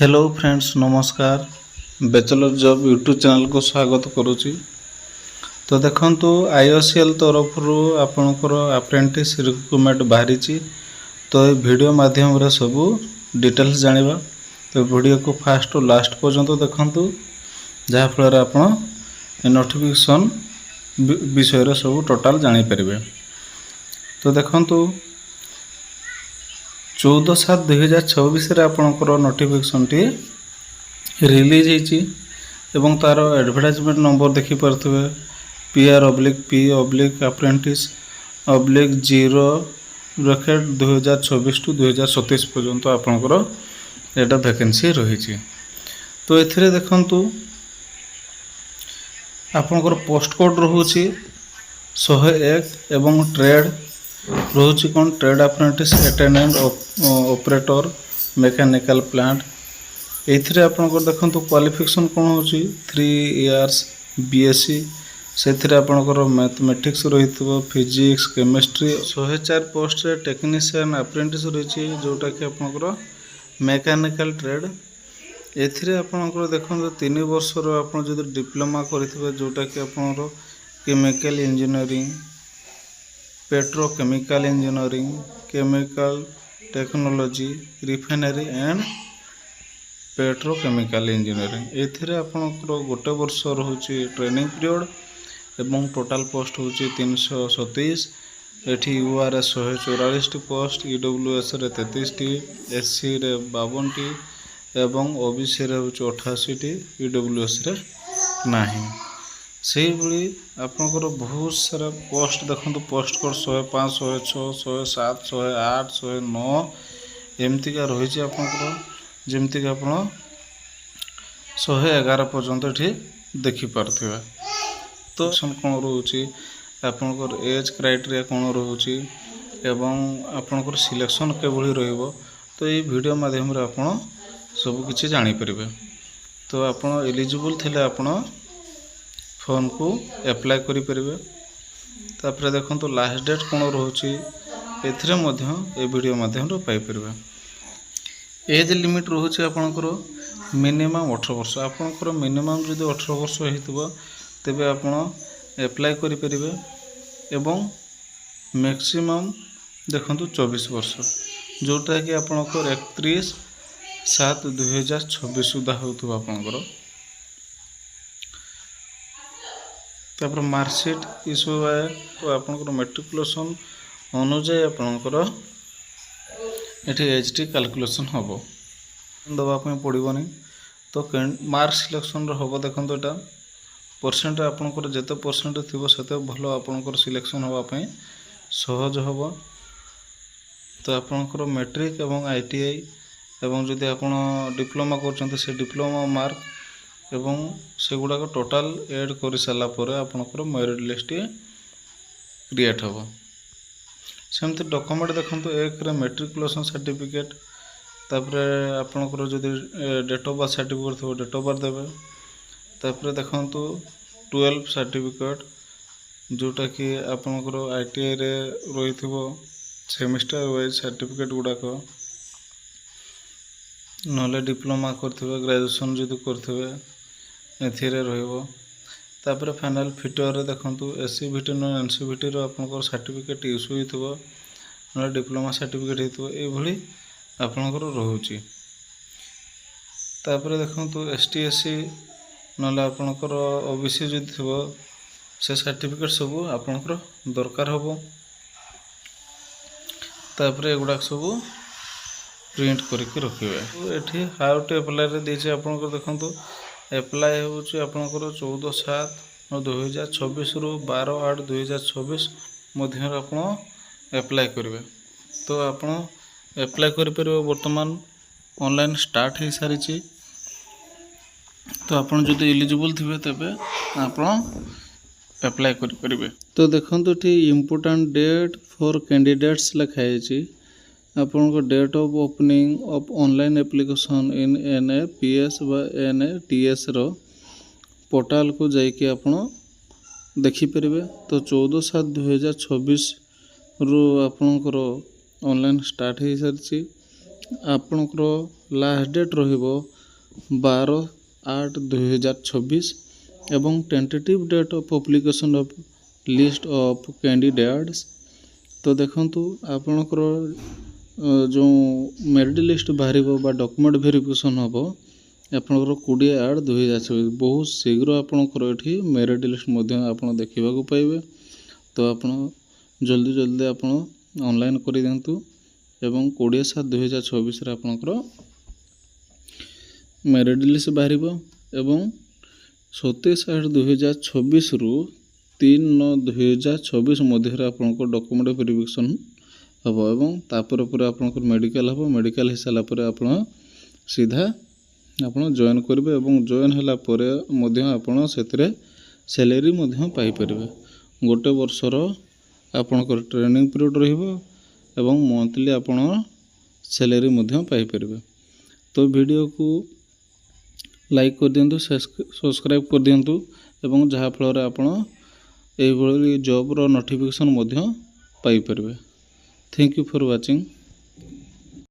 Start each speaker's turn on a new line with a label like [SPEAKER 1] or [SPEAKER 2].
[SPEAKER 1] Hello friends नमस्कार। Bachelor job YouTube channel को स्वागत करुच्ची। तो देखंतु आईओसीएल तरफ आपणकर अप्रेंटिस रिक्रुटमेंट बाहरी। तो ये वीडियो माध्यम रे सबू डिटेल्स जानिबा। तो वीडियो को फास्ट टू लास्ट पर्यंत देखंतु जहाँ फल आपण नोटिफिकेशन विषय रे सबू टोटाल जानि परिबे। तो देखंतु 14/7/2024 आपणकर नोटिफिकेशन टी रिलीज होती एवं तार एडवर्टाइजमेंट नंबर देखिपे PR/P/ अप्रेंटिस /0 ब्रैकेट 2024 टू 2027 पर्यंत आपणकर एटा वैकेंसी रही। तो एथिरे देखंतु आपणकर पोस्ट कोड रोचे 101 एवं ट्रेड रोचे कौन trade apprentice attendant operator mechanical plant. एथिरे आपणकर देखंतु क्वालिफिकेशन कौन होची 3 इयर्स BSc से आपणकर मैथमेटिक्स रही फिजिक्स केमिस्ट्री 104 पोस्ट रे टेक्नीशियन अप्रेंटिस रही जोटा कि आपणकर मैकेनिकल ट्रेड। एथिरे आपणकर देखंतु 3 वर्ष रो आपण जदि डिप्लोमा करिथिबे जोटा कि आपणकर chemical engineering petrochemical engineering chemical technology refinery and petrochemical engineering एथिरे आपणकर गोटे वर्ष रोचे ट्रेनिंग पीरियड एवं टोटाल पोस्ट होची 327। एठी URS 144 पोस्ट EWS रे 33 टी SC रे 52 टी एवं OBC रे 88 टी EWS रे नाही। से भली आपनकर बहुत सारा पोस्ट देखंतु पोस्ट कोड 105 106 107 108 109 एमती का रही है आपनकर जेमती का आपण 111 पर्यंत एठी देखि पारथिबा। तो सम कोन रहउची आपनकर एज क्राइटेरिया कोन रहउची एवं आपनकर सिलेक्शन के भली रहइबो। तो ये वीडियो माध्यम रे आपण सब किछि जानि परिबे। तो आपण एलिजिबल थिले आपण फॉर्म को अप्लाई करि परिबे। तापर देखंतु लास्ट डेट कोन रहउची एथिरे मध्य ए वीडियो माध्यम रे पाई परिबे। एज लिमिट रहउची आपनकर मिनिमम 18 वर्ष। आपनकर मिनिमम जदि 18 वर्ष हेतिबो तबे आपण अप्लाई करि परिबे एवं मैक्सिमम देखंतु 24 वर्ष जोटा कि आपनकर 31/7/2026 सुधा होतबो आपनकर। तापर मार्कशीट इशू है तो आपनकर मैट्रिकुलेशन अनुसार आपनकर एठी एचटी कैलकुलेशन हबो दबा पे पड़ोनी। तो मार्क सिलेक्शन हम देखो यहाँ परसेंट आपनकर जिते परसेंट थी से भल आपनकर सिलेक्शन होगापी सहज हम। तो आपनकर मैट्रिक एवं ITI एवं जदि आपण डिप्लोमा कर से डिप्लोमा मार्क एवं से गुड़ाक टोटाल एड कर सारा पर आपनकर मेरिट लिस्ट क्रिएट हम। सेमती डॉक्यूमेंट देखंतु एक रे मैट्रिकुलेशन सर्टिफिकेट तापर आपनकर जदि डेट ऑफ बर्थ सर्टिफिकेट थो डेट ऑफ बर्थ देबे। तापर देखंतु 12 सर्टिफिकेट जोटा कि आपनकर ITI रे रहिथिबो सेमिस्टर वाइज सर्टिफिकेट गुड़ाक नले डिप्लोमा करथिबे ग्रेजुएशन जदि करथिबे एथिरे रहिबो। तापर फाइनल फिटर रे देखंतु SCVT न NCVT रो आपनकर सर्टिफिकेट इशू हितबो न डिप्लोमा सर्टिफिकेट हितबो ए भली आपनकर रहउची। तापर देखंतु ST SC नले आपनकर OBC जदि थिबो से सर्टिफिकेट सब आपनकर दरकार हबो। तापर एगुडा सब प्रिंट करके रखिबे। तो एठी हाउ टू अप्लाई रे देछि आपनकर देखंतु एप्लाई होची आपनकर 14/7/2024 रु 12/8/2024 मध्य आपण एप्लाई करेंगे। तो आपण एप्लाई करें वर्तमान ऑनलाइन स्टार्ट हो सारी। तो आपण जो एलिजिबल थे तेबे आपण एप्लाई करेंगे। तो देखो ये इम्पोर्टेंट डेट फॉर कैंडिडेट्स लिखाई आपन date of opening of online application in NAPS NATS रो पोर्टाल को जाइए आपण देखिपर। तो 14/7/2024 रु आपणकर ऑनलाइन स्टार्ट हो सारी। ଆପଣଙ୍କର ଲାଷ୍ଟ ଡେଟ୍ ରହିବ 12/8/2026 ଏବଂ tentative date of publication of list of candidates. तो देखंतु आपणकर जो मेरिट लिस्ट बाहर बा डॉक्यूमेंट वेरिफिकेशन हम आपणकर 20/8/2026 बहुत शीघ्र आपणकर ये मेरिट लिस्ट आप देखा पाइबे। तो आप जल्दी जल्दी आप ऑनलाइन कर दिंतु एवं 20/7/2026 आपणकर मेरिट लिस्ट बाहर एवं 27/8/2026 रु 3/9/2026 मध्य आपको डॉक्यूमेंट वेरिफिकेशन हम एवं तापर आपंकर मेडिकल हम मेडिकल हो सारा आप सीधा आप जॉइन करेंगे और जॉइन है सैलरी पाइपर गोटे वर्षर आपंकर ट्रेनिंग पीरियड एवं मंथली आप सैलरी पाइपर। तो वीडियो को लाइक कर दिंतु, सब्सक्राइब कर दिंतु एवं जहाँ फल आप जॉब रो नोटिफिकेशन पाइपर। Thank you for watching.